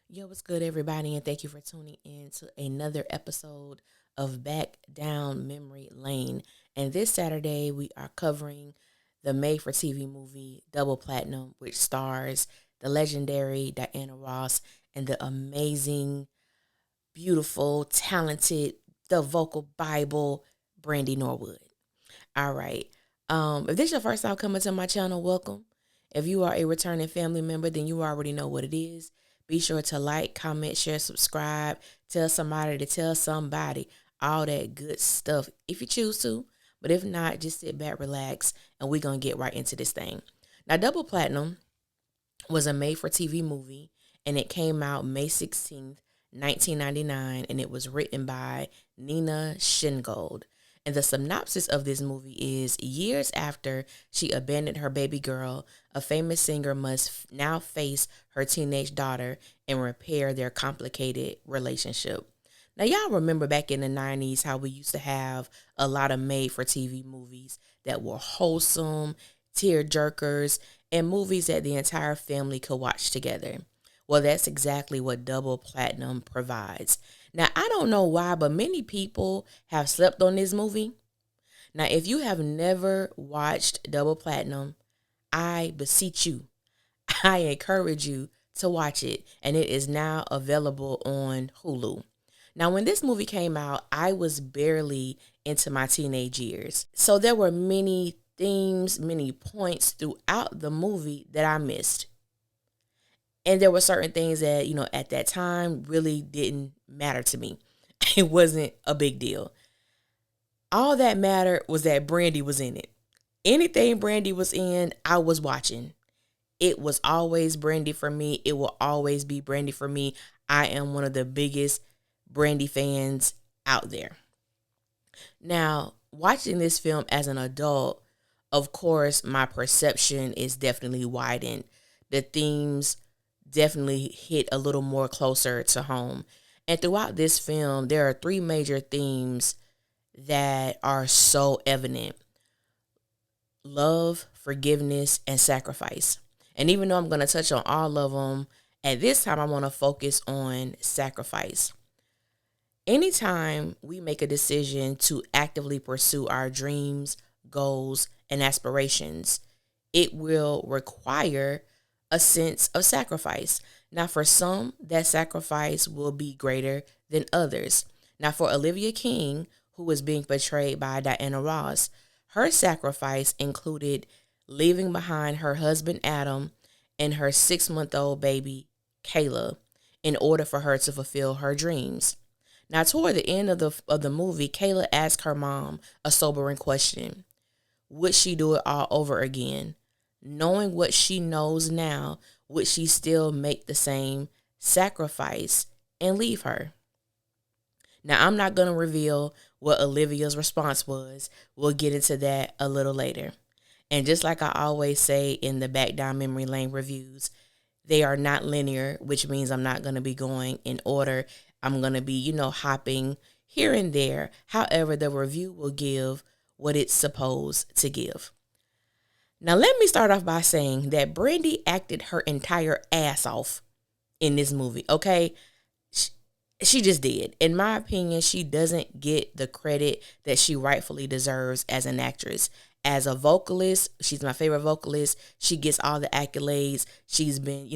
Yo, what's good, everybody, and thank you for tuning in to another episode of Back Down Memory Lane. And this Saturday, we are covering the made for TV movie Double Platinum, which stars the legendary Diana Ross and the amazing, beautiful, talented, the vocal Bible, Brandy Norwood. All right. If this is your first time coming to my channel, welcome. If you are a returning family member, then you already know what it is. Be sure to like, comment, share, subscribe, tell somebody to tell somebody, all that good stuff if you choose to. But if not, just sit back, relax, and we're going to get right into this thing. Now, Double Platinum was a made for TV movie, and it came out May 16th, 1999, and it was written by Nina Shingold. And the synopsis of this movie is years after she abandoned her baby girl, a famous singer must now face her teenage daughter and repair their complicated relationship. Now, y'all remember back in the 90s how we used to have a lot of made for TV movies that were wholesome, tear jerkers, and movies that the entire family could watch together. Well, that's exactly what Double Platinum provides. Now, I don't know why, but many people have slept on this movie. Now, if you have never watched Double Platinum, I beseech you, I encourage you to watch it, and it is now available on Hulu. Now, when this movie came out, I was barely into my teenage years. So there were many themes, many points throughout the movie that I missed. And there were certain things that, at that time really didn't matter to me. It wasn't a big deal. All that mattered was that Brandy was in it. Anything Brandy was in, I was watching. It was always Brandy for me. It will always be Brandy for me. I am one of the biggest Brandy fans out there. Now, watching this film as an adult, of course, my perception is definitely widened. The themes definitely hit a little more closer to home. And throughout this film, there are three major themes that are so evident: love, forgiveness, and sacrifice. And even though I'm going to touch on all of them, at this time I want to focus on sacrifice. Anytime we make a decision to actively pursue our dreams, goals, and aspirations, it will require a sense of sacrifice. Now, for some, that sacrifice will be greater than others. Now, for Olivia King, who is being portrayed by Diana Ross, her sacrifice included leaving behind her husband Adam and her 6-month-old baby Kayla in order for her to fulfill her dreams. Now, toward the end of the movie, Kayla asked her mom a sobering question: would she do it all over again? Knowing what she knows now, would she still make the same sacrifice and leave her? Now, I'm not going to reveal what Olivia's response was. We'll get into that a little later. And just like I always say in the Back Down Memory Lane reviews, they are not linear, which means I'm not going to be going in order. I'm going to be, hopping here and there. However, the review will give what it's supposed to give. Now, let me start off by saying that Brandy acted her entire ass off in this movie, okay? She just did. In my opinion, she doesn't get the credit that she rightfully deserves as an actress. As a vocalist, she's my favorite vocalist. She gets all the accolades. She's been,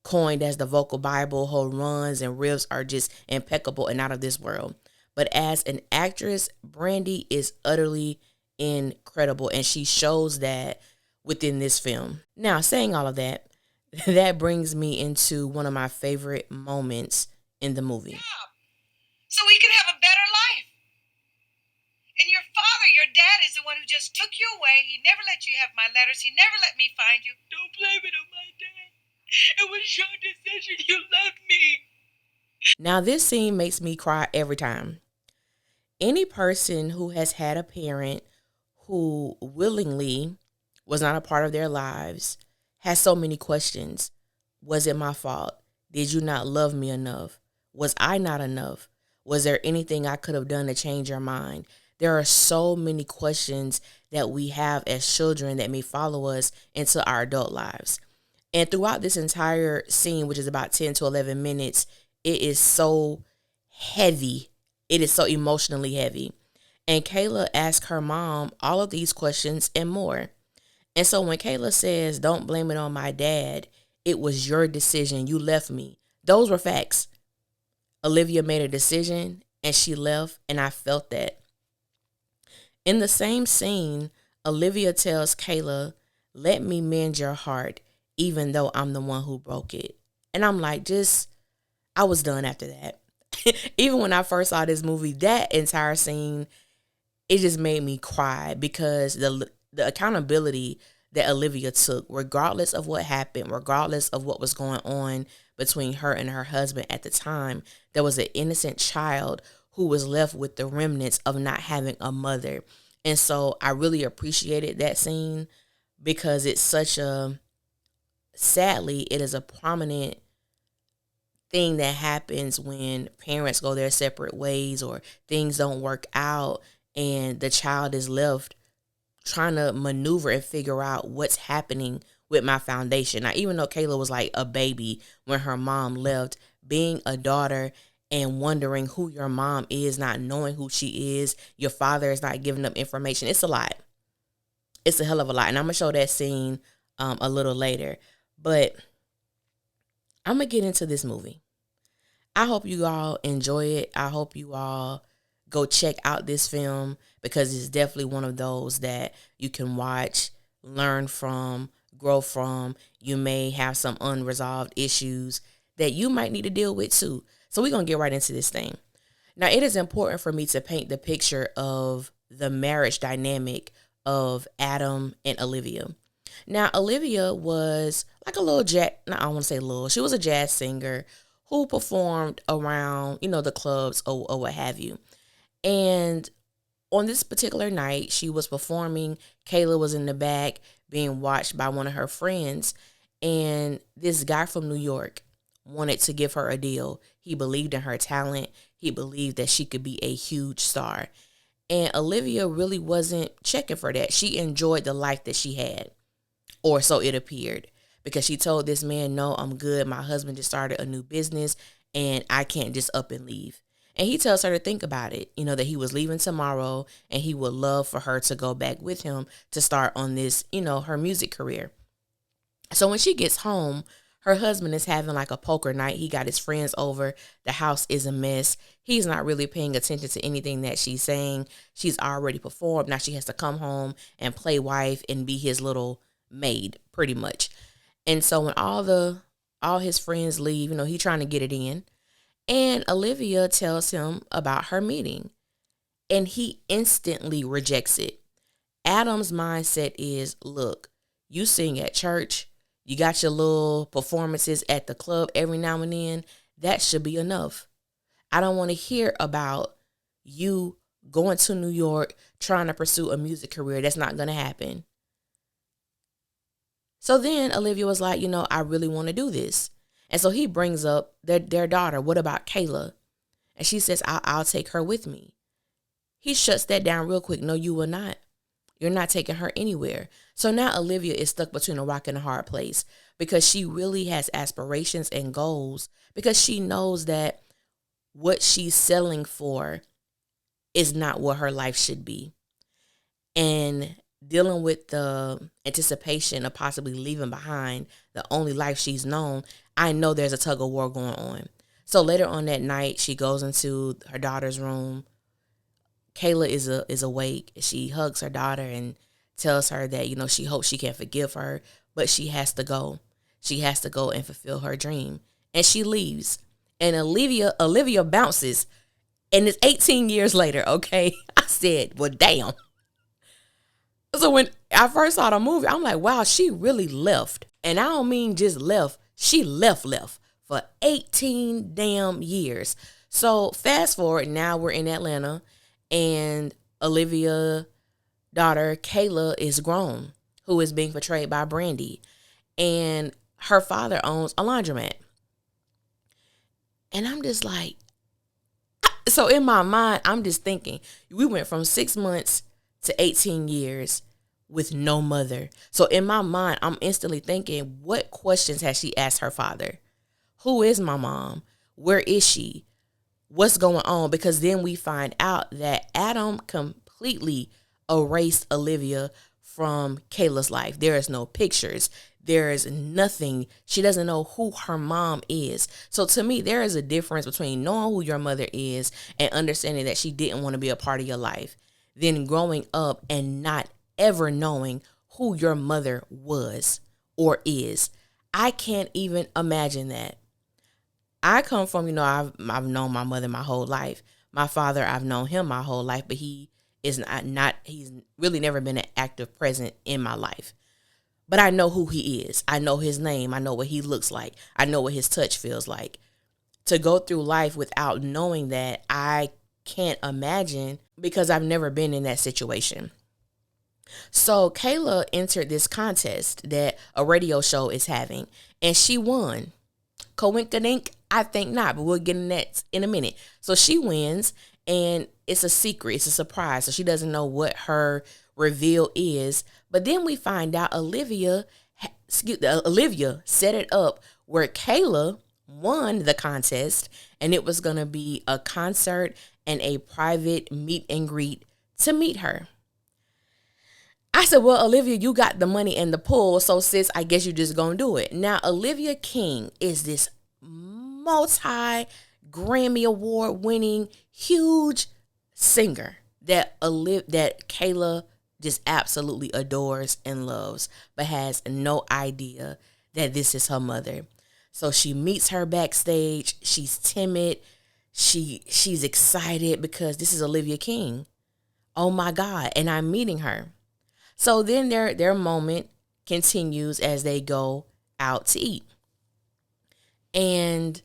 coined as the vocal Bible. Her runs and riffs are just impeccable and out of this world. But as an actress, Brandy is utterly incredible, and she shows that within this film. Now, saying all of that, that brings me into one of my favorite moments in the movie. So we could have a better life. And your father, your dad, is the one who just took you away. He never let you have my letters. He never let me find you. Don't blame it on my dad. It was your decision. You left me. Now, this scene makes me cry every time. Any person who has had a parent who willingly was not a part of their lives has so many questions. Was it my fault? Did you not love me enough? Was I not enough? Was there anything I could have done to change your mind? There are so many questions that we have as children that may follow us into our adult lives. And throughout this entire scene, which is about 10 to 11 minutes, it is so heavy. It is so emotionally heavy. And Kayla asks her mom all of these questions and more. And so when Kayla says, "Don't blame it on my dad, it was your decision. You left me." Those were facts. Olivia made a decision and she left, and I felt that. In the same scene, Olivia tells Kayla, "Let me mend your heart, even though I'm the one who broke it." And I'm like, I was done after that. Even when I first saw this movie, that entire scene, it just made me cry because the accountability that Olivia took, regardless of what happened, regardless of what was going on between her and her husband at the time, there was an innocent child who was left with the remnants of not having a mother. And so I really appreciated that scene because it's such a, sadly, it is a prominent thing that happens when parents go their separate ways or things don't work out and the child is left trying to maneuver and figure out what's happening with my foundation. Now, even though Kayla was like a baby when her mom left, being a daughter and wondering who your mom is, not knowing who she is, your father is not giving up information, it's a lot. It's a hell of a lot. And I'm going to show that scene a little later. But I'm going to get into this movie. I hope you all enjoy it. I hope you all go check out this film because it's definitely one of those that you can watch, learn from, grow from. You may have some unresolved issues that you might need to deal with too. So we're going to get right into this thing. Now, it is important for me to paint the picture of the marriage dynamic of Adam and Olivia. Now, Olivia was like a little jazz, no, I don't want to say little, she was a jazz singer who performed around, the clubs or what have you. And on this particular night, she was performing. Kayla was in the back being watched by one of her friends. And this guy from New York wanted to give her a deal. He believed in her talent. He believed that she could be a huge star. And Olivia really wasn't checking for that. She enjoyed the life that she had, or so it appeared, because she told this man, "No, I'm good. My husband just started a new business and I can't just up and leave." And he tells her to think about it, that he was leaving tomorrow and he would love for her to go back with him to start on this, her music career. So when she gets home, her husband is having like a poker night. He got his friends over. The house is a mess. He's not really paying attention to anything that she's saying. She's already performed. Now she has to come home and play wife and be his little maid, pretty much. And so when all his friends leave, he trying to get it in. And Olivia tells him about her meeting. And he instantly rejects it. Adam's mindset is, look, you sing at church, you got your little performances at the club every now and then. That should be enough. I don't want to hear about you going to New York trying to pursue a music career. That's not going to happen. So then Olivia was like, I really want to do this. And so he brings up their daughter. What about Kayla? And she says, I'll take her with me. He shuts that down real quick. No, you will not. You're not taking her anywhere. So now Olivia is stuck between a rock and a hard place because she really has aspirations and goals, because she knows that what she's selling for is not what her life should be. And dealing with the anticipation of possibly leaving behind the only life she's known, I know there's a tug of war going on. So later on that night, she goes into her daughter's room. Kayla is awake. She hugs her daughter and tells her that, she hopes she can forgive her, but she has to go. She has to go and fulfill her dream. And she leaves. And Olivia bounces. And it's 18 years later, okay? I said, well, damn. So when I first saw the movie, I'm like, wow, she really left. And I don't mean just left. She left for 18 damn years. So fast forward, now we're in Atlanta, and Olivia's daughter, Kayla, is grown, who is being portrayed by Brandy. And her father owns a laundromat. And I'm just like, so in my mind, I'm just thinking, we went from 6 months to 18 years. with no mother. So in my mind, I'm instantly thinking, what questions has she asked her father? Who is my mom? Where is she? What's going on? Because then we find out that Adam completely erased Olivia from Kayla's life. There is no pictures. There is nothing. She doesn't know who her mom is. So to me, there is a difference between knowing who your mother is and understanding that she didn't want to be a part of your life, then growing up and not ever knowing who your mother was or is. I can't even imagine that. I come from, I've known my mother my whole life. My father, I've known him my whole life, but he is not he's really never been an active present in my life. But I know who he is. I know his name. I know what he looks like. I know what his touch feels like. To go through life without knowing that, I can't imagine, because I've never been in that situation. So Kayla entered this contest that a radio show is having, and she won. Coinkadink? I think not, but we'll get in that in a minute. So she wins, and it's a secret. It's a surprise. So she doesn't know what her reveal is. But then we find out Olivia set it up where Kayla won the contest, and it was going to be a concert and a private meet and greet to meet her. I said, well, Olivia, you got the money and the pull, so sis, I guess you're just going to do it. Now, Olivia King is this multi Grammy Award winning huge singer that Kayla just absolutely adores and loves, but has no idea that this is her mother. So she meets her backstage. She's timid. She's excited because this is Olivia King. Oh my God. And I'm meeting her. So then their moment continues as they go out to eat. And,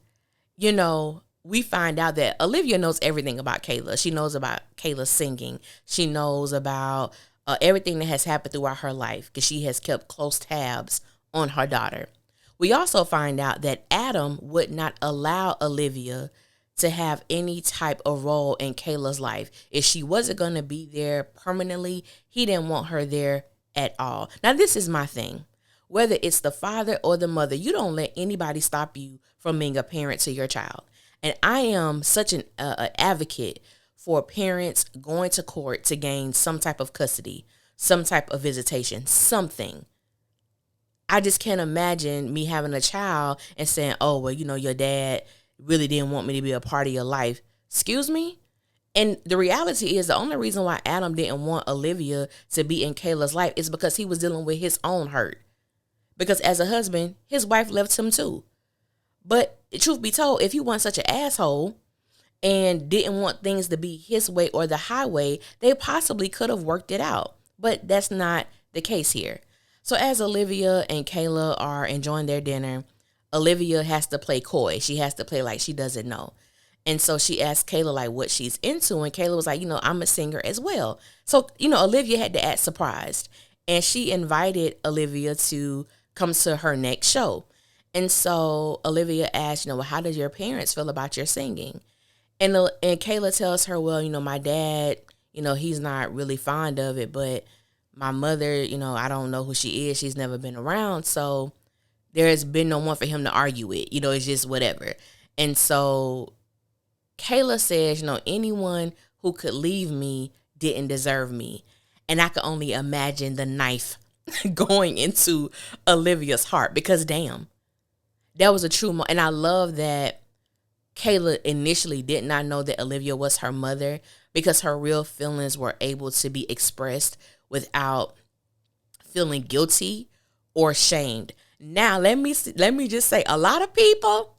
we find out that Olivia knows everything about Kayla. She knows about Kayla singing. She knows about everything that has happened throughout her life, because she has kept close tabs on her daughter. We also find out that Adam would not allow Olivia to have any type of role in Kayla's life. If she wasn't going to be there permanently, he didn't want her there at all. Now, this is my thing. Whether it's the father or the mother, you don't let anybody stop you from being a parent to your child. And I am such an advocate for parents going to court to gain some type of custody, some type of visitation, something. I just can't imagine me having a child and saying, oh, well, your dad really didn't want me to be a part of your life. Excuse me? And the reality is, the only reason why Adam didn't want Olivia to be in Kayla's life is because he was dealing with his own hurt. Because as a husband, his wife left him too. But truth be told, if he wasn't such an asshole and didn't want things to be his way or the highway, they possibly could have worked it out. But that's not the case here. So as Olivia and Kayla are enjoying their dinner, Olivia has to play coy. She has to play like she doesn't know. And so she asked Kayla like what she's into. And Kayla was like, I'm a singer as well. So, Olivia had to act surprised. And she invited Olivia to come to her next show. And so Olivia asked, well, how does your parents feel about your singing? And Kayla tells her, well, my dad, he's not really fond of it. But my mother, I don't know who she is. She's never been around. So there's been no one for him to argue with. It's just whatever. And so Kayla says, anyone who could leave me didn't deserve me. And I could only imagine the knife going into Olivia's heart, because damn, that was a true moment. And I love that Kayla initially did not know that Olivia was her mother, because her real feelings were able to be expressed without feeling guilty or shamed. Now, let me just say, a lot of people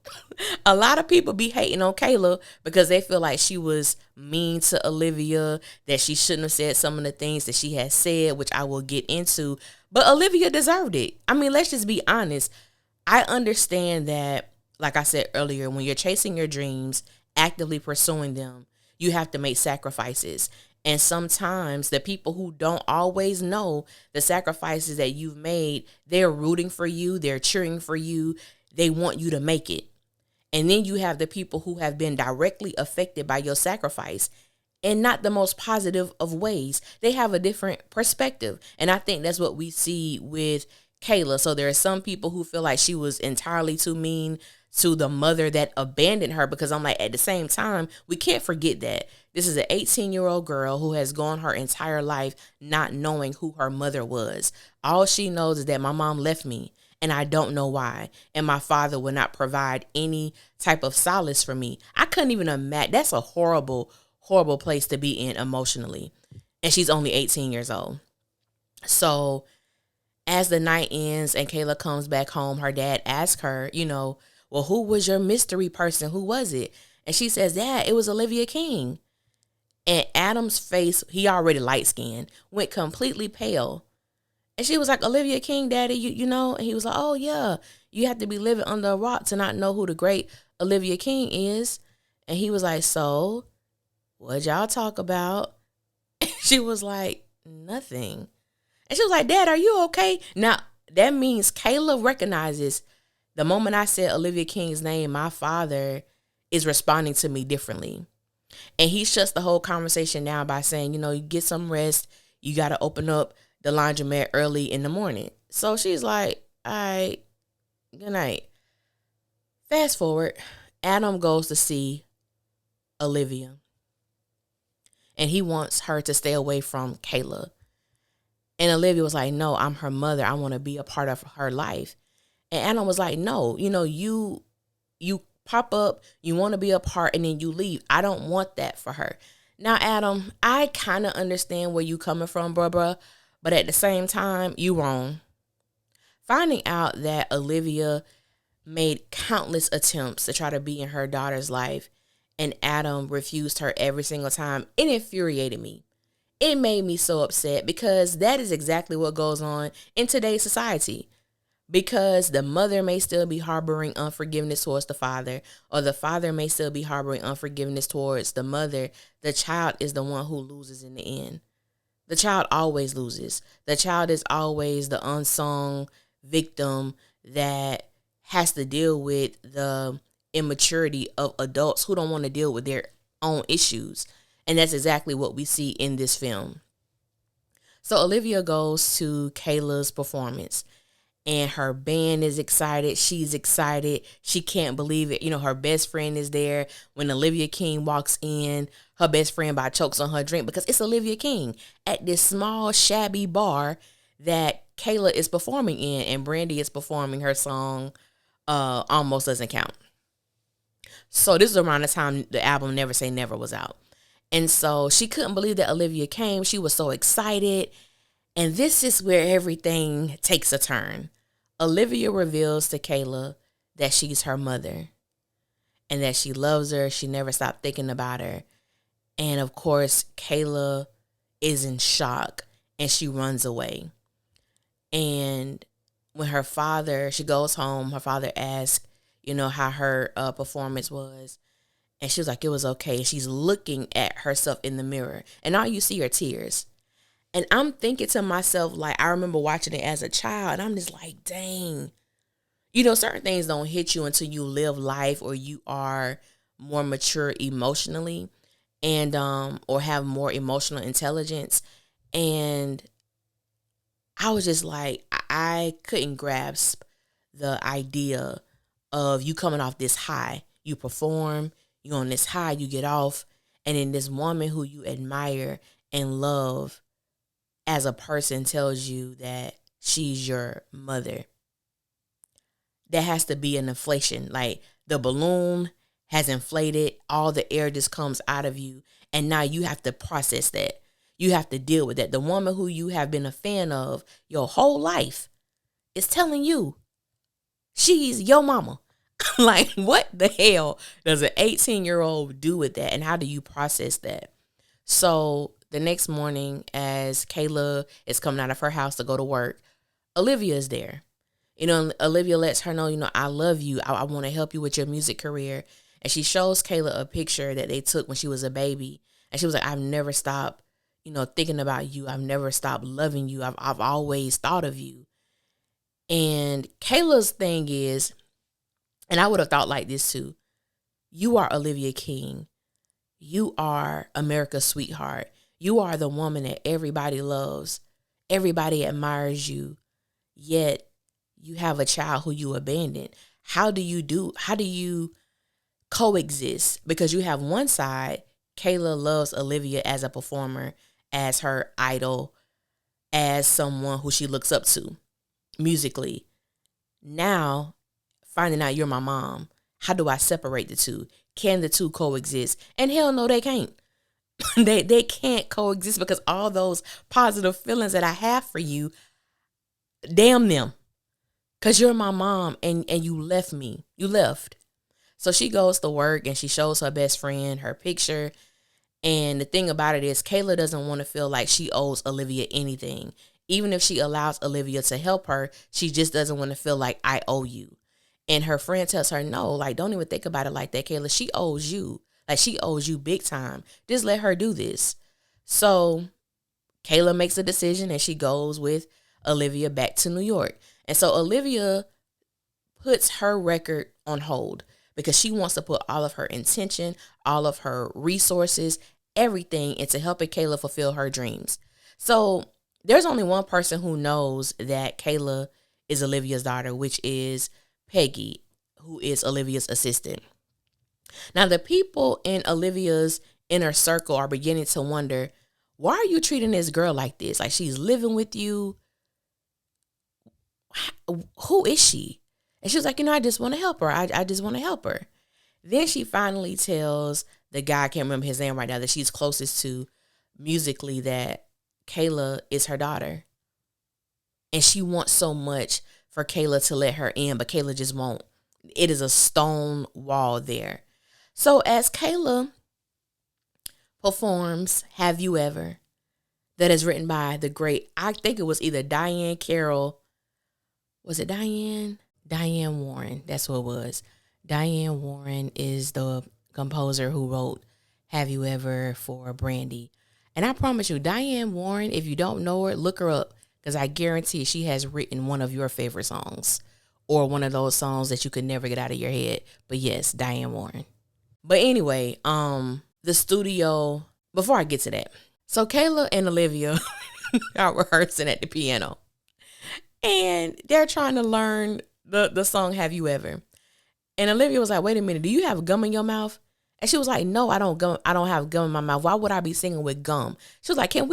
be hating on Kayla because they feel like she was mean to Olivia, that she shouldn't have said some of the things that she has said, which I will get into. But Olivia deserved it. I mean, let's just be honest. I understand that, like I said earlier, when you're chasing your dreams, actively pursuing them, you have to make sacrifices. And sometimes the people who don't always know the sacrifices that you've made, they're rooting for you, they're cheering for you, they want you to make it. And then you have the people who have been directly affected by your sacrifice, in not the most positive of ways. They have a different perspective. And I think that's what we see with Kayla. So there are some people who feel like she was entirely too mean to the mother that abandoned her, because I'm like, at the same time, we can't forget that this is an 18-year-old girl who has gone her entire life not knowing who her mother was. All she knows is that my mom left me and I don't know why. And my father would not provide any type of solace for me. I couldn't even imagine. That's a horrible, horrible place to be in emotionally. And she's only 18 years old. So as the night ends and Kayla comes back home, her dad asks her, well, who was your mystery person? Who was it? And she says, Dad, it was Olivia King. And Adam's face, he already light skinned, went completely pale. And she was like, Olivia King, Daddy, you know? And he was like, oh, yeah, you have to be living under a rock to not know who the great Olivia King is. And he was like, so what'd y'all talk about? She was like, nothing. And she was like, Dad, are you okay? Now, that means Kayla recognizes the moment I said Olivia King's name, my father is responding to me differently. And he shuts the whole conversation down by saying, you get some rest. You got to open up the laundromat early in the morning. So she's like, all right, good night. Fast forward, Adam goes to see Olivia. And he wants her to stay away from Kayla. And Olivia was like, no, I'm her mother. I want to be a part of her life. And Adam was like, no, you pop up, you want to be a part, and then you leave. I don't want that for her. Now, Adam, I kind of understand where you coming from, bruh, but at the same time, you wrong. Finding out that Olivia made countless attempts to try to be in her daughter's life and Adam refused her every single time, it infuriated me. It made me so upset because that is exactly what goes on in today's society. Because the mother may still be harboring unforgiveness towards the father, or the father may still be harboring unforgiveness towards the mother, the child is the one who loses in the end. The child always loses. The child is always the unsung victim that has to deal with the immaturity of adults who don't want to deal with their own issues. And that's exactly what we see in this film. So Olivia goes to Kayla's performance and her band is excited. She's excited. She can't believe it. Her best friend is there. When Olivia King walks in, her best friend about chokes on her drink because it's Olivia King at this small, shabby bar that Kayla is performing in, and Brandy is performing her song, Almost Doesn't Count. So this is around the time the album Never Say Never was out. And so she couldn't believe that Olivia came. She was so excited. And this is where everything takes a turn. Olivia reveals to Kayla that she's her mother and that she loves her. She never stopped thinking about her. And of course, Kayla is in shock and she runs away. And when she goes home, her father asks, how her performance was. And she was like, it was okay. She's looking at herself in the mirror. And all you see are tears. And I'm thinking to myself, like, I remember watching it as a child. And I'm just like, dang. Certain things don't hit you until you live life or you are more mature emotionally and or have more emotional intelligence. And I was just like, I couldn't grasp the idea of you coming off this high. You perform, you on this high, you get off, and then this woman who you admire and love as a person tells you that she's your mother. There has to be an inflation. Like the balloon has inflated, all the air just comes out of you, and now you have to process that. You have to deal with that. The woman who you have been a fan of your whole life is telling you she's your mama. Like, what the hell does an 18-year-old do with that? And how do you process that? So the next morning, as Kayla is coming out of her house to go to work, Olivia is there. Olivia lets her know, I love you. I want to help you with your music career. And she shows Kayla a picture that they took when she was a baby. And she was like, I've never stopped, thinking about you. I've never stopped loving you. I've always thought of you. And Kayla's thing is, and I would have thought like this too, you are Olivia King. You are America's sweetheart. You are the woman that everybody loves. Everybody admires you. Yet you have a child who you abandoned. How do you coexist? Because you have one side, Kayla loves Olivia as a performer, as her idol, as someone who she looks up to musically. Now, finding out you're my mom, how do I separate the two? Can the two coexist? And hell no, they can't. They can't coexist because all those positive feelings that I have for you, damn them. Cause you're my mom and you left me. You left. So she goes to work and she shows her best friend her picture. And the thing about it is, Kayla doesn't want to feel like she owes Olivia anything. Even if she allows Olivia to help her, she just doesn't want to feel like I owe you. And her friend tells her, no, like, don't even think about it like that, Kayla. She owes you. Like, she owes you big time. Just let her do this. So Kayla makes a decision and she goes with Olivia back to New York. And so Olivia puts her record on hold because she wants to put all of her intention, all of her resources, everything into helping Kayla fulfill her dreams. So there's only one person who knows that Kayla is Olivia's daughter, which is Peggy, who is Olivia's assistant. Now, the people in Olivia's inner circle are beginning to wonder, why are you treating this girl like this? Like, she's living with you. Who is she? And she was like, I just want to help her. I just want to help her. Then she finally tells the guy, I can't remember his name right now, that she's closest to musically, that Kayla is her daughter. And she wants so much for Kayla to let her in, but Kayla just won't. It is a stone wall there. So as Kayla performs Have You Ever, that is written by the great, I think it was either Diane Carroll. Was it Diane? Diane Warren. That's who it was. Diane Warren is the composer who wrote Have You Ever for Brandy. And I promise you, Diane Warren, if you don't know her, look her up, because I guarantee she has written one of your favorite songs, or one of those songs that you could never get out of your head. But yes, Diane Warren. But anyway, the studio, before I get to that, so Kayla and Olivia are rehearsing at the piano. And they're trying to learn the song Have You Ever. And Olivia was like, wait a minute, do you have gum in your mouth? And she was like, no, I don't have gum in my mouth. Why would I be singing with gum? She was like, it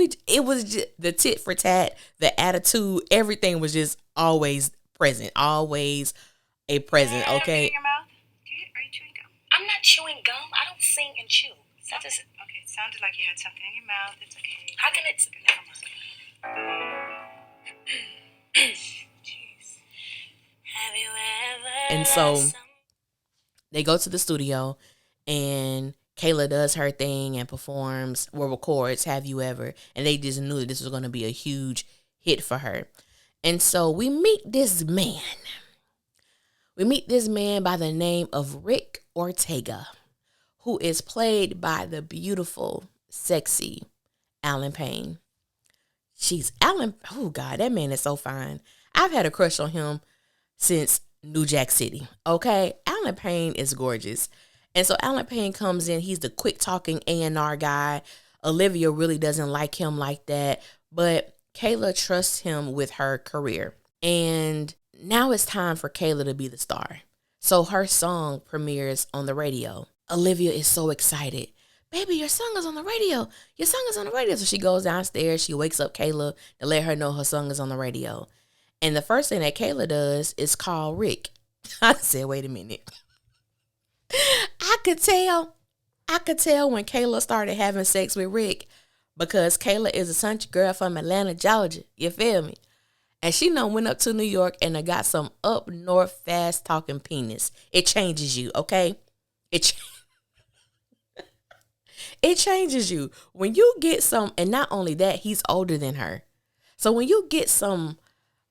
was just the tit for tat, the attitude, everything was just always present, always a present, okay? In your mouth? Are you chewing gum? I'm not chewing gum. I don't sing and chew. So okay. Okay, it sounded like you had something in your mouth. It's okay. How can it? Never mind. Jeez. Have you ever? And so they go to the studio and Kayla does her thing and performs, or records Have You Ever. And they just knew that this was going to be a huge hit for her. And so we meet this man. We meet this man by the name of Rick Ortega, who is played by the beautiful, sexy Alan Payne. Oh God, that man is so fine. I've had a crush on him since New Jack City. Okay, Alan Payne is gorgeous. And so Alan Payne comes in. He's the quick talking A&R guy. Olivia really doesn't like him like that, but Kayla trusts him with her career. And now it's time for Kayla to be the star. So her song premieres on the radio. Olivia is so excited. Baby, your song is on the radio. Your song is on the radio. So she goes downstairs. She wakes up Kayla to let her know her song is on the radio. And the first thing that Kayla does is call Rick. I said, wait a minute. I could tell when Kayla started having sex with Rick, because Kayla is a country girl from Atlanta, Georgia. You feel me? And she went up to New York and got some up north fast talking penis. It changes you, okay? It changes you. When you get some, and not only that, he's older than her. So when you get some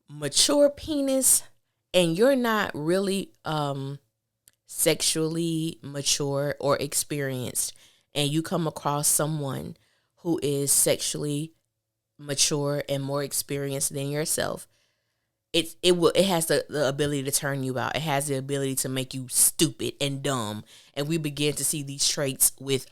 mature penis and you're not really sexually mature or experienced, and you come across someone who is sexually mature and more experienced than yourself, it has the ability to turn you out. It has the ability to make you stupid and dumb. And we begin to see these traits with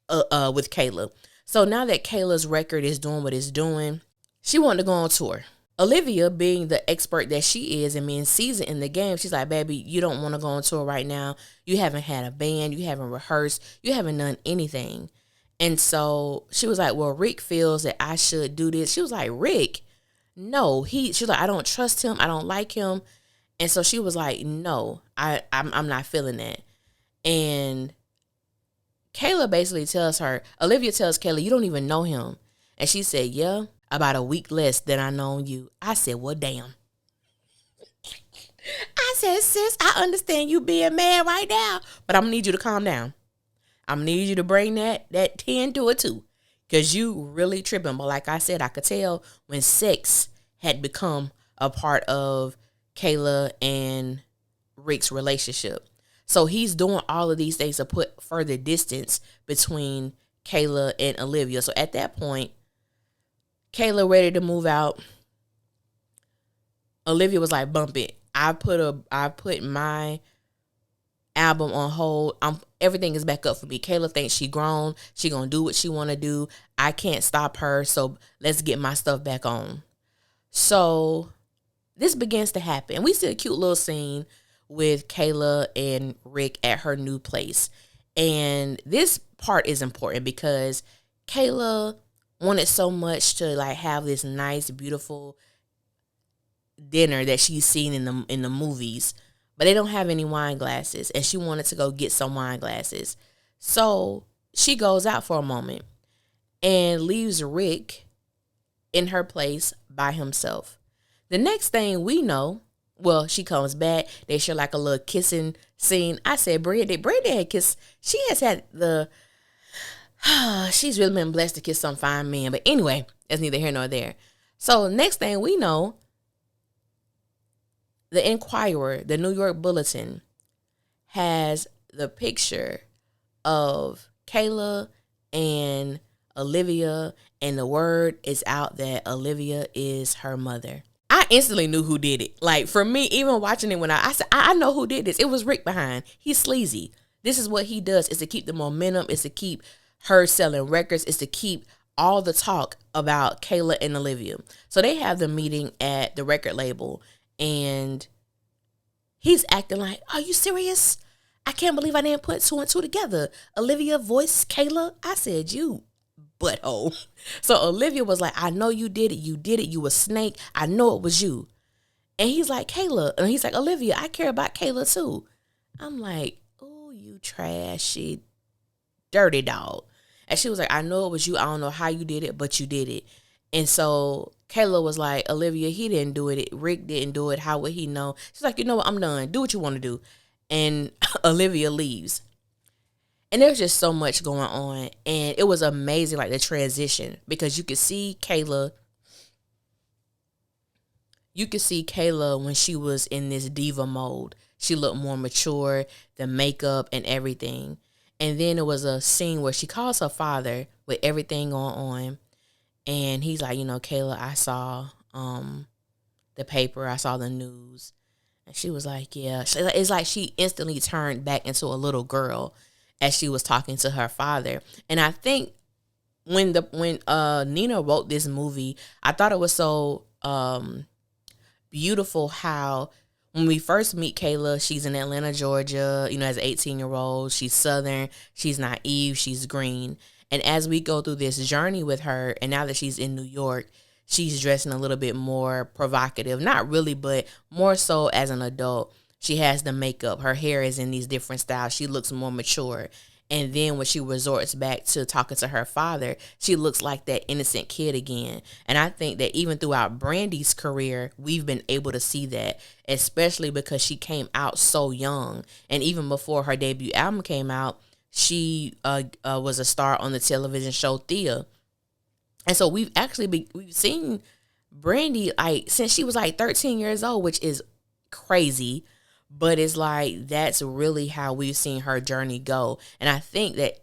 with Kayla. So now that Kayla's record is doing what it's doing, she wanted to go on tour. Olivia, being the expert that she is and being seasoned in the game, she's like, baby, you don't want to go on tour right now. You haven't had a band. You haven't rehearsed. You haven't done anything. And so she was like, well, Rick feels that I should do this. She was like, Rick? No. She's like, I don't trust him. I don't like him. And so she was like, no, I'm not feeling that. And Kayla basically tells her, Olivia tells Kayla, you don't even know him. And she said, yeah, about a week less than I known you. I said, well, damn. I said, sis, I understand you being mad right now, but I'm going to need you to calm down. I'm going to need you to bring that 10 to a 2 because you really tripping. But like I said, I could tell when sex had become a part of Kayla and Rick's relationship. So he's doing all of these things to put further distance between Kayla and Olivia. So at that point, Kayla ready to move out. Olivia was like, bump it. I put my album on hold. Everything is back up for me. Kayla thinks she grown. She gonna do what she wanna do. I can't stop her. So let's get my stuff back on. So this begins to happen. We see a cute little scene with Kayla and Rick at her new place. And this part is important because Kayla wanted so much to like have this nice, beautiful dinner that she's seen in the movies, but they don't have any wine glasses, and she wanted to go get some wine glasses. So she goes out for a moment and leaves Rick in her place by himself. The next thing we know, well, she comes back. They share like a little kissing scene. I said, Brandy had kissed. She has had she's really been blessed to kiss some fine men. But anyway, that's neither here nor there. So next thing we know, the Inquirer, the New York Bulletin, has the picture of Kayla and Olivia, and the word is out that Olivia is her mother. I instantly knew who did it. Like, for me, even watching it when I said, I know who did this. It was Rick behind. He's sleazy. This is what he does, is to keep the momentum, is to keep her selling records, is to keep all the talk about Kayla and Olivia. So they have the meeting at the record label, and he's acting like, are you serious? I can't believe I didn't put 2 and 2 together. Olivia voiced Kayla. I said, you butthole. So Olivia was like, I know you did it. You did it. You a snake. I know it was you. And he's like, Kayla. And he's like, Olivia, I care about Kayla too. I'm like, oh, you trashy, dirty dog. And she was like, I know it was you. I don't know how you did it, but you did it. And so Kayla was like, Olivia, he didn't do it. Rick didn't do it. How would he know? She's like, you know what? I'm done. Do what you want to do. And Olivia leaves. And there's just so much going on. And it was amazing, like the transition, because you could see Kayla when she was in this diva mode. She looked more mature, the makeup and everything. And then it was a scene where she calls her father with everything going on. And he's like, Kayla, I saw the paper. I saw the news. And she was like, yeah. It's like she instantly turned back into a little girl as she was talking to her father. And I think when Nina wrote this movie, I thought it was so beautiful how when we first meet Kayla, she's in Atlanta, Georgia, as an 18-year-old. She's Southern. She's naive. She's green. And as we go through this journey with her, and now that she's in New York, she's dressing a little bit more provocative. Not really, but more so as an adult. She has the makeup. Her hair is in these different styles. She looks more mature. And then when she resorts back to talking to her father, she looks like that innocent kid again. And I think that even throughout Brandy's career, we've been able to see that, especially because she came out so young. And even before her debut album came out, she was a star on the television show Thea. And so we've seen Brandy like since she was like 13 years old, which is crazy. But it's like that's really how we've seen her journey go. And I think that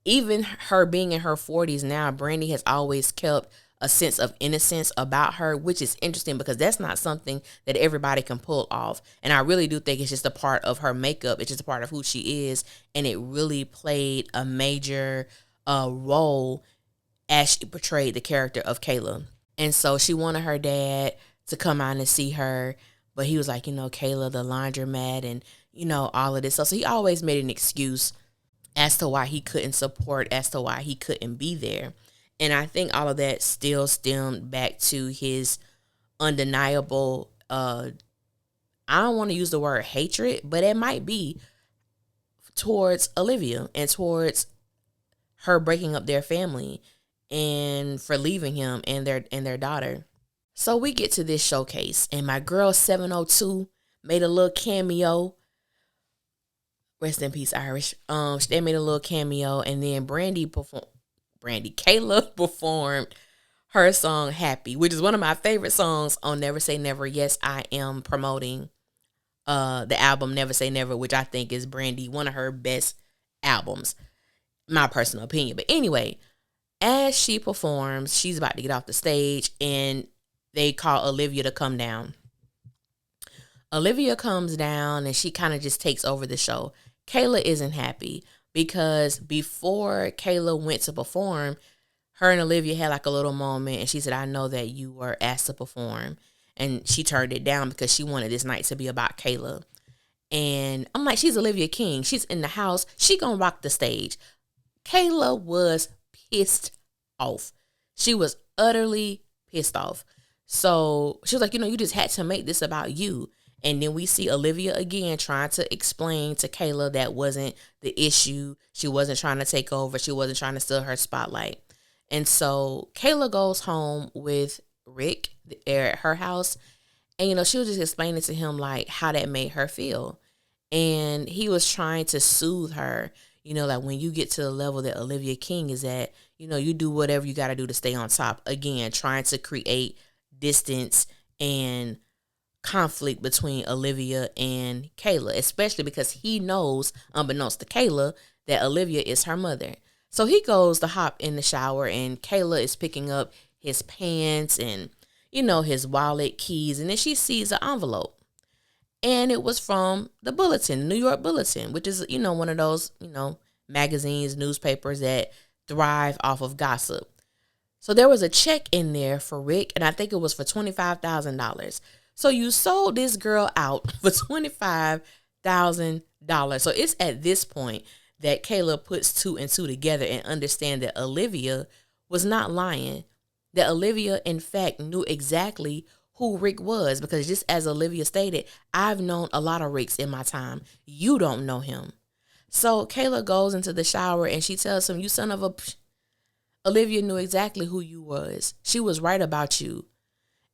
even her being in her 40s now, Brandy has always kept a sense of innocence about her, which is interesting because that's not something that everybody can pull off. And I really do think it's just a part of her makeup. It's just a part of who she is. And it really played a major role as she portrayed the character of Kayla. And so she wanted her dad to come out and see her, but he was like, Kayla, the laundromat, and all of this. So he always made an excuse as to why he couldn't support, as to why he couldn't be there. And I think all of that still stemmed back to his undeniable, I don't want to use the word hatred, but it might be towards Olivia and towards her breaking up their family and for leaving him and their daughter. So we get to this showcase, and my girl 702 made a little cameo. Rest in peace, Irish. They made a little cameo, and then Kayla performed her song "Happy," which is one of my favorite songs on Never Say Never. Yes, I am promoting the album Never Say Never, which I think is Brandy, one of her best albums, my personal opinion. But anyway, as she performs, she's about to get off the stage, and they call Olivia to come down. Olivia comes down, and she kind of just takes over the show. Kayla isn't happy because before Kayla went to perform, her and Olivia had like a little moment, and she said, "I know that you were asked to perform." And she turned it down because she wanted this night to be about Kayla. And I'm like, she's Olivia King. She's in the house. She gonna rock the stage. Kayla was pissed off. She was utterly pissed off. So she was like, you just had to make this about you. And then we see Olivia again trying to explain to Kayla that wasn't the issue. She wasn't trying to take over. She wasn't trying to steal her spotlight. And so Kayla goes home with Rick at her house. And, she was just explaining to him, like, how that made her feel. And he was trying to soothe her, like when you get to the level that Olivia King is at, you do whatever you got to do to stay on top. Again, trying to create distance and conflict between Olivia and Kayla, especially because he knows, unbeknownst to Kayla, that Olivia is her mother. So he goes to hop in the shower, and Kayla is picking up his pants and, his wallet, keys, and then she sees an envelope. And it was from the Bulletin, New York Bulletin, which is, one of those, magazines, newspapers that thrive off of gossip. So there was a check in there for Rick, and I think it was for $25,000. So you sold this girl out for $25,000. So it's at this point that Kayla puts two and two together and understand that Olivia was not lying. That Olivia, in fact, knew exactly who Rick was, because just as Olivia stated, I've known a lot of Ricks in my time. You don't know him. So Kayla goes into the shower and she tells him, "You son of a..." Olivia knew exactly who you was. She was right about you.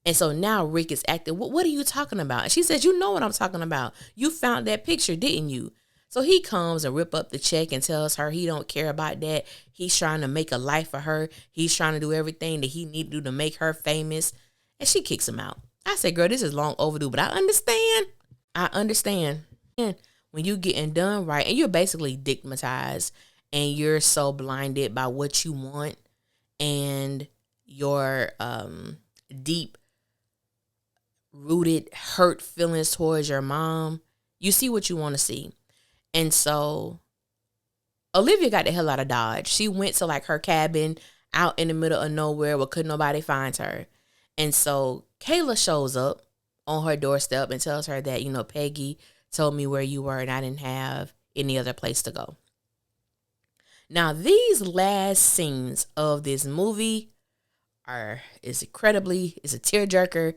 And so now Rick is acting, what are you talking about? And she says, "You know what I'm talking about. You found that picture, didn't you?" So he comes and rip up the check and tells her he don't care about that. He's trying to make a life for her. He's trying to do everything that he need to do to make her famous. And she kicks him out. I said, "Girl, this is long overdue, but I understand. I understand. When you getting done right and you're basically stigmatized and you're so blinded by what you want and your deep rooted hurt feelings towards your mom, you see what you want to see." And so Olivia got the hell out of Dodge. She went to like her cabin out in the middle of nowhere where couldn't nobody find her. And so Kayla shows up on her doorstep and tells her that, Peggy told me where you were and I didn't have any other place to go. Now, these last scenes of this movie is a tearjerker.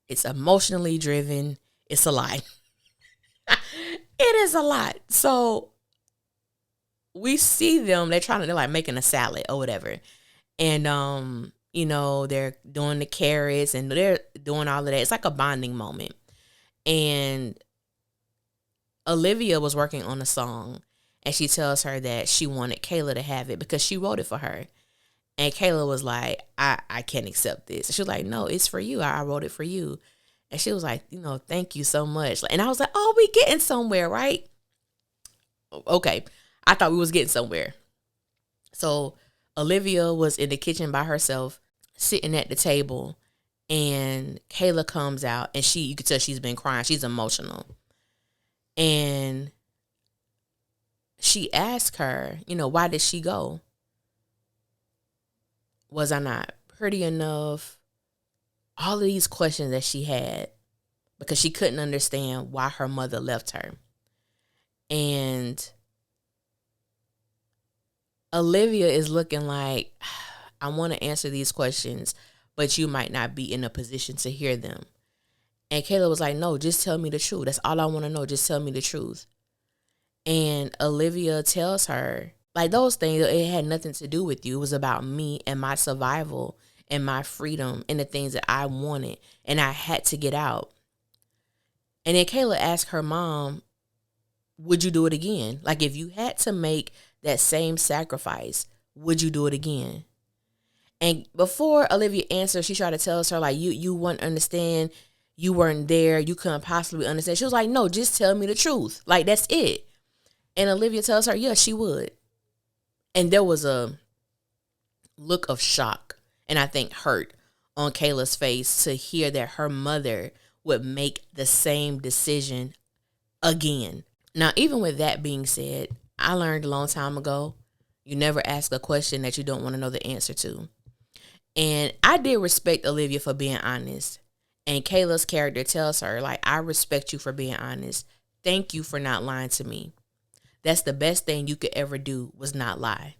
It's emotionally driven. It's a lot. It is a lot. So we see them, they're like making a salad or whatever. And, they're doing the carrots and they're doing all of that. It's like a bonding moment. And Olivia was working on a song and she tells her that she wanted Kayla to have it because she wrote it for her. And Kayla was like, I can't accept this. And she was like, "No, it's for you. I wrote it for you." And she was like, "Thank you so much." And I was like, "Oh, we getting somewhere, right?" Okay. I thought we was getting somewhere. So Olivia was in the kitchen by herself, sitting at the table, and Kayla comes out and you could tell she's been crying. She's emotional. And she asked her, why did she go? Was I not pretty enough? All of these questions that she had because she couldn't understand why her mother left her. And Olivia is looking like, I want to answer these questions, but you might not be in a position to hear them. And Kayla was like, no, just tell me the truth. That's all I want to know. Just tell me the truth. And Olivia tells her, like, those things, it had nothing to do with you. It was about me and my survival and my freedom and the things that I wanted. And I had to get out. And then Kayla asked her mom, would you do it again? Like, if you had to make that same sacrifice, would you do it again? And before Olivia answered, she tried to tell her, like, you wouldn't understand. You weren't there. You couldn't possibly understand. She was like, no, just tell me the truth. Like, that's it. And Olivia tells her, yeah, she would. And there was a look of shock and I think hurt on Kayla's face to hear that her mother would make the same decision again. Now, even with that being said, I learned a long time ago, you never ask a question that you don't want to know the answer to. And I did respect Olivia for being honest. And Kayla's character tells her, like, I respect you for being honest. Thank you for not lying to me. That's the best thing you could ever do, was not lie.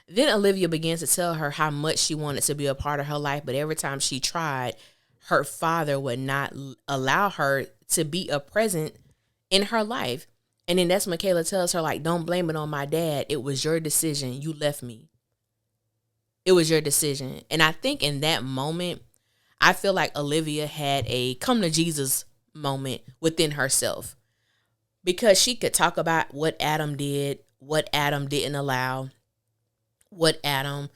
Then Olivia begins to tell her how much she wanted to be a part of her life, but every time she tried, her father would not allow her to be a present in her life. And then that's when Kayla tells her, like, don't blame it on my dad. It was your decision. You left me. It was your decision. And I think in that moment, I feel like Olivia had a come to Jesus moment within herself. Because she could talk about what Adam did, what Adam didn't allow, what Adam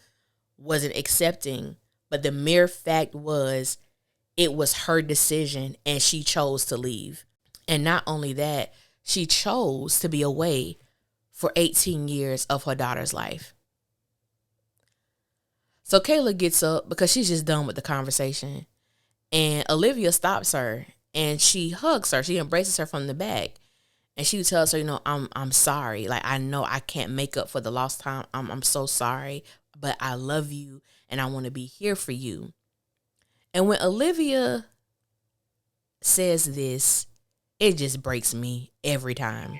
wasn't accepting. But the mere fact was, it was her decision and she chose to leave. And not only that, she chose to be away for 18 years of her daughter's life. So Kayla gets up because she's just done with the conversation. And Olivia stops her and she hugs her. She embraces her from the back. And she tells her, I'm sorry. Like, I know I can't make up for the lost time. I'm so sorry. But I love you and I want to be here for you. And when Olivia says this, it just breaks me every time.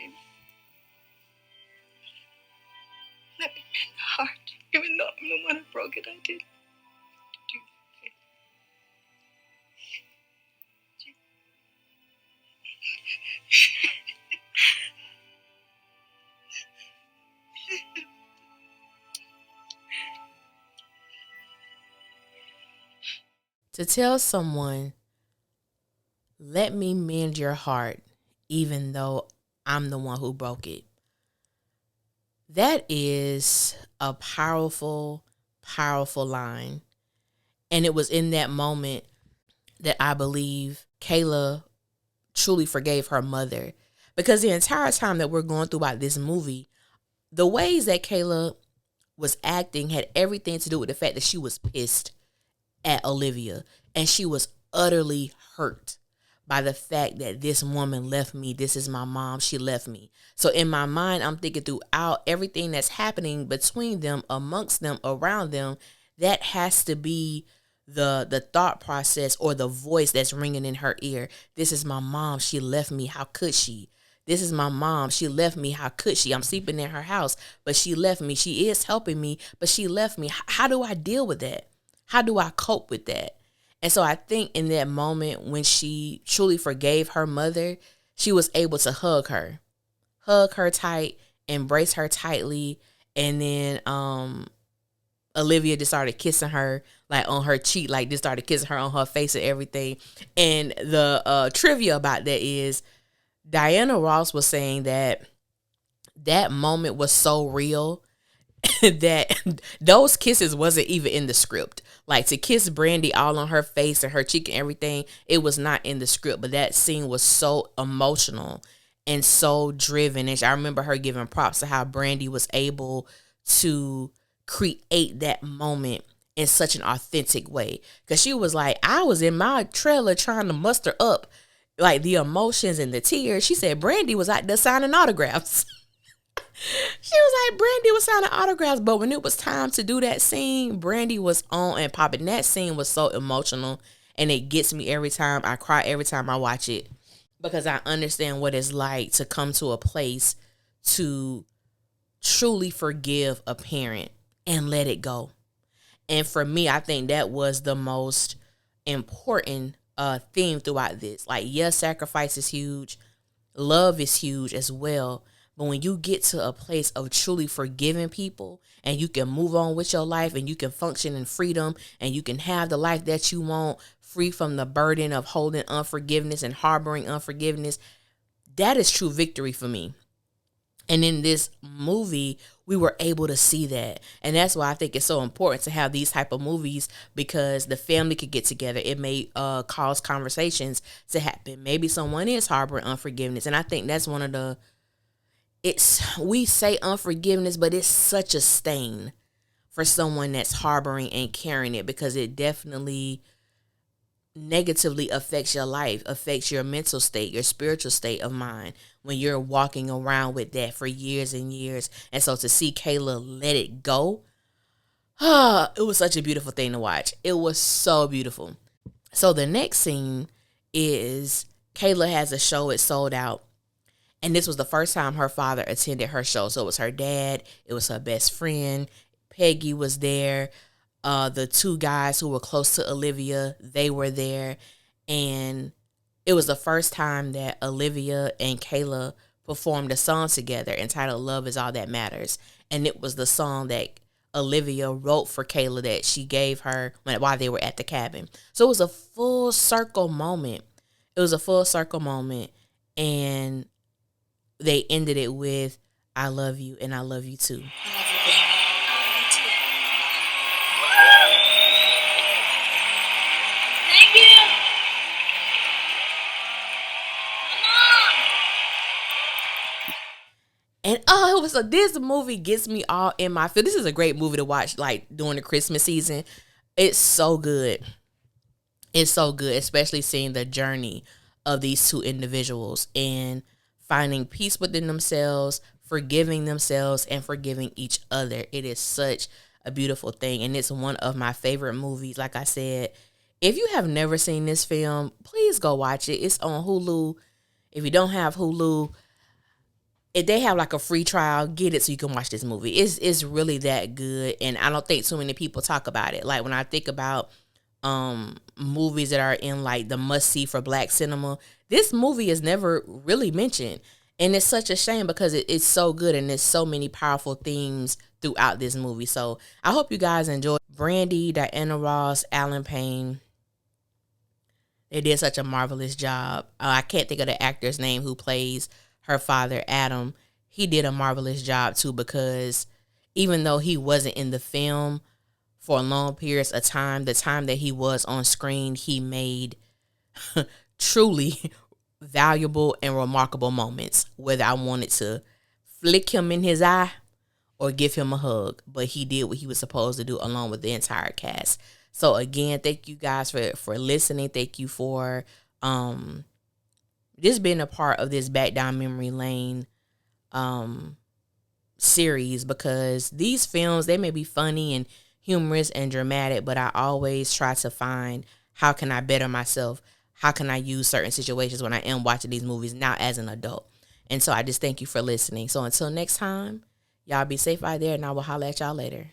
Let me mend the heart. Even though I'm the one who broke it, I did. To tell someone, let me mend your heart, even though I'm the one who broke it. That is a powerful, powerful line. And it was in that moment that I believe Kayla truly forgave her mother. Because the entire time that we're going through about this movie, the ways that Kayla was acting had everything to do with the fact that she was pissed at Olivia. And she was utterly hurt by the fact that this woman left me. This is my mom. She left me. So in my mind, I'm thinking throughout everything that's happening between them, amongst them, around them, that has to be the thought process or the voice that's ringing in her ear. This is my mom. She left me. How could she? This is my mom. She left me. How could she? I'm sleeping in her house, but she left me. She is helping me, but she left me. How do I deal with that? How do I cope with that? And so I think in that moment when she truly forgave her mother, she was able to hug her tight, embrace her tightly. And then Olivia just started kissing her, like on her cheek, like just started kissing her on her face and everything. And the trivia about that is Diana Ross was saying that moment was so real that those kisses wasn't even in the script. Like, to kiss Brandy all on her face and her cheek and everything, it was not in the script. But that scene was so emotional and so driven. And I remember her giving props to how Brandy was able to create that moment in such an authentic way. Because she was like, I was in my trailer trying to muster up like the emotions and the tears. She said Brandy was out there signing autographs. She was like, Brandy was signing autographs. But when it was time to do that scene, Brandy was on and popping. That scene was so emotional, and it gets me every time. I cry every time I watch it because I understand what it's like to come to a place to truly forgive a parent and let it go. And for me, I think that was the most important theme throughout this. Like, yes, sacrifice is huge, love is huge as well. But when you get to a place of truly forgiving people and you can move on with your life and you can function in freedom and you can have the life that you want, free from the burden of holding unforgiveness and harboring unforgiveness, that is true victory for me. And in this movie, we were able to see that. And that's why I think it's so important to have these type of movies, because the family could get together. It may cause conversations to happen. Maybe someone is harboring unforgiveness. And I think that's one of the, we say unforgiveness, but it's such a stain for someone that's harboring and carrying it, because it definitely negatively affects your life, affects your mental state, your spiritual state of mind when you're walking around with that for years and years. And so to see Kayla let it go, it was such a beautiful thing to watch. It was so beautiful. So the next scene is Kayla has a show, it's sold out. And this was the first time her father attended her show. So it was her dad, it was her best friend, Peggy was there. The two guys who were close to Olivia, they were there. And it was the first time that Olivia and Kayla performed a song together entitled Love Is All That Matters. And it was the song that Olivia wrote for Kayla that she gave her while they were at the cabin. So it was a full circle moment. It was a full circle moment. And they ended it with, I love you and I love you too. I love you, baby. Thank you. And it was this movie gets me all in my feel. This is a great movie to watch like during the Christmas season. It's so good. It's so good, especially seeing the journey of these two individuals and finding peace within themselves, forgiving themselves, and forgiving each other. It is such a beautiful thing. And it's one of my favorite movies. Like I said, if you have never seen this film, please go watch it. It's on Hulu. If you don't have Hulu, if they have like a free trial, get it so you can watch this movie. It's really that good, and I don't think too many people talk about it. Like when I think about movies that are in like the must see for Black cinema, this movie is never really mentioned, and it's such a shame because it's so good and there's so many powerful themes throughout this movie. So I hope you guys enjoy. Brandy, Diana Ross, Alan Payne. They did such a marvelous job. I can't think of the actor's name who plays her father, Adam. He did a marvelous job too, because even though he wasn't in the film for long periods of time, the time that he was on screen, he made truly valuable and remarkable moments, whether I wanted to flick him in his eye or give him a hug. But he did what he was supposed to do along with the entire cast. So again, thank you guys for listening. Thank you for just being a part of this Back Down Memory Lane series, because these films, they may be funny and humorous and dramatic, but I always try to find how can I better myself? How can I use certain situations when I am watching these movies now as an adult? And so I just thank you for listening. So until next time, y'all be safe out there, and I will holler at y'all later.